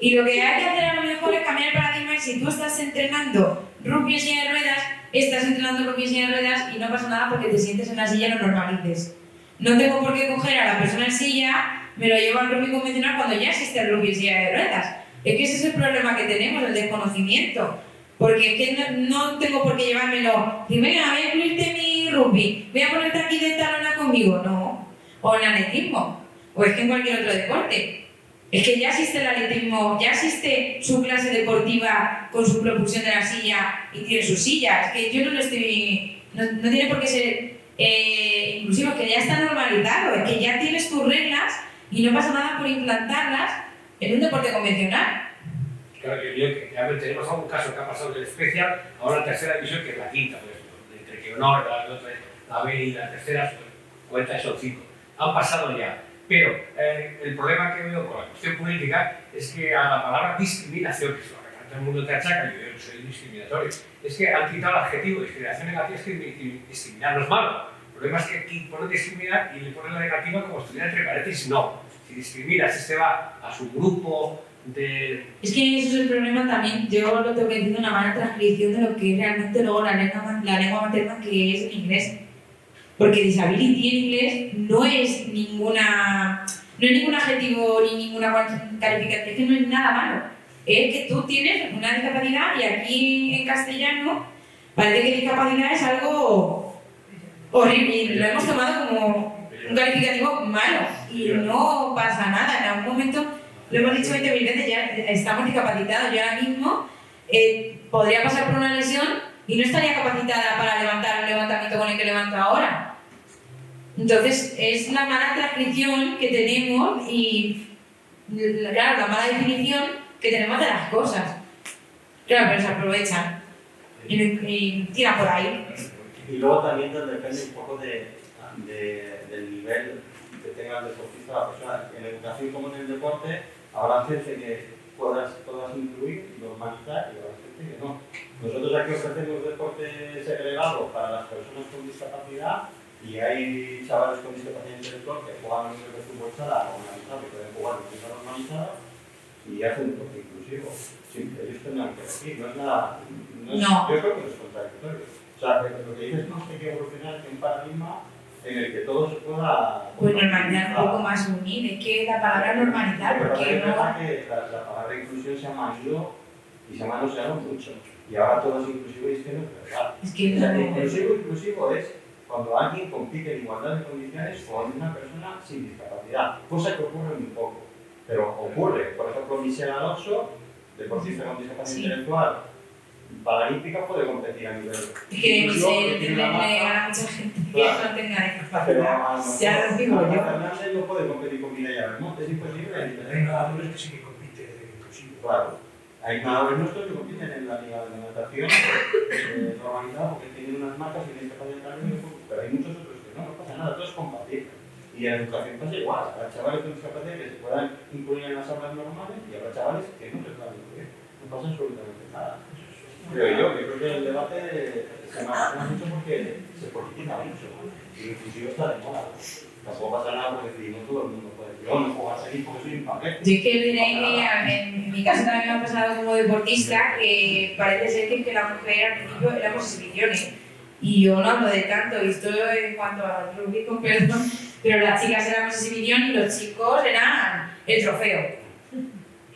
Y lo que hay que hacer a lo mejor es cambiar el paradigma, y si tú estás entrenando rugby en silla de ruedas, estás entrenando rugby en silla de ruedas y no pasa nada porque te sientes en la silla y lo normalices. No tengo por qué coger a la persona en silla, me lo llevo al rugby convencional cuando ya existe el rugby en silla de ruedas. Es que ese es el problema que tenemos, el desconocimiento. Porque es que no tengo por qué llevármelo. Y venga, voy a incluirte mi rugby, voy a ponerte aquí de talona conmigo. No. O en atletismo. O es que en cualquier otro deporte. Es que ya existe el atletismo, ya existe su clase deportiva con su propulsión de la silla y tiene su silla. Es que yo no lo estoy... No tiene por qué ser inclusivo, es que ya está normalizado, es que ya tienes tus reglas y no pasa nada por implantarlas en un deporte convencional. Claro, que tenemos algún caso que ha pasado del especial, ahora la tercera división, que es la quinta, por ejemplo, entre que honor, la B y la tercera, cuenta son 5. Han pasado ya. Pero el problema que veo con la cuestión política es que a la palabra discriminación, que es lo que todo el mundo te achaca, yo no soy discriminatorio, es que han quitado el adjetivo discriminación negativa, es que discriminar no es malo. El problema es que aquí ponen discriminar y le ponen la negativa como si estuviera entre paréntesis. No, si discriminas, este va a su grupo de... Es que eso es el problema también. Yo lo tengo que decir, una mala transcripción de lo que es realmente luego la lengua materna, que es el inglés. Porque disability en inglés no es ningún adjetivo ni ninguna calificación, es que no es nada malo. es que tú tienes una discapacidad y aquí en castellano parece que discapacidad es algo horrible y lo hemos tomado como un calificativo malo y no pasa nada. En algún momento, lo hemos dicho 20.000 veces, ya estamos discapacitados. Yo ahora mismo podría pasar por una lesión y no estaría capacitada para levantar un levantamiento con el que levanto ahora. Entonces, es la mala transcripción que tenemos y, claro, la mala definición que tenemos de las cosas. Claro, pero se aprovechan y tiran por ahí. Y luego también depende un poco del nivel que tenga el deportista la persona. En la educación como en el deporte, habrá gente que puedas incluir, normalizar y habrá gente que no. Nosotros aquí ofrecemos deporte segregado para las personas con discapacidad y hay chavales con discapacidad intelectual que juegan en el fútbol sala organizado, que pueden jugar en pista normalizada y hacen deporte inclusivo. Sí, ellos tendrán que decir, no es nada. No. Yo creo que no es contradictorio. O sea, lo que dices es que hay que evolucionar hacia un paradigma en el que todo se pueda... Pues normalizar un poco más unir, es que la palabra normalizar, porque es no... verdad que la palabra inclusión se ha manido y se ha manoseado mucho. Y ahora todo es inclusivo y es que no es verdad. Es que O sea, no... inclusivo es cuando alguien compite en igualdad de condiciones con una persona sin discapacidad, cosa que ocurre muy poco. Pero ocurre, por ejemplo, Michelle Alonso, deportista con discapacidad intelectual, paralímpica, puede competir a nivel. Es que se gana mucha gente que no tenga Pero discapacidad. Ya lo digo yo. Fernández no puede competir con Mireia Belmonte, es imposible. Hay nadadores que sí que compiten inclusive. Claro. Hay nadadores nuestros que compiten en la liga de natación organizada porque tienen unas marcas y tienen capacidad de cambio, pero hay muchos otros que no pasa nada, todo es compatible. Y en la educación pasa igual, habrá chavales con discapacidad que se puedan incluir en las aulas normales y habrá chavales que no se puedan incluir. No pasa absolutamente nada. Creo que el debate se marca mucho porque se politiza mucho y lo inclusivo está de moda. Tampoco pasa nada porque si no todo el mundo puede. Yo no puedo hacer porque soy un paquete. Yo es que diré que en mi caso también me ha pasado como deportista que parece ser que la mujer al principio éramos exhibiciones y yo no hablo de tanto, y esto en cuanto al rugby con perdón, pero las chicas éramos exhibición y los chicos eran el trofeo.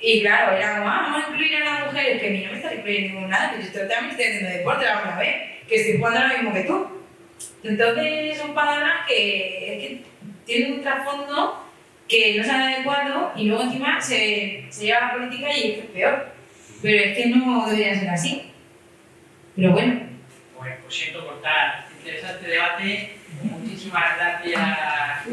Y claro, era como, vamos a incluir a las mujeres, que a mí no me está incluyendo nada, que yo también estoy haciendo deporte, vamos a ver, que estoy jugando lo mismo que tú. Entonces son palabras que tienen un trasfondo que no es adecuado y luego encima se lleva a la política y es que es peor. Pero es que no debería ser así. Pero bueno. Bueno, pues siento cortar. Interesante debate. Muchísimas gracias.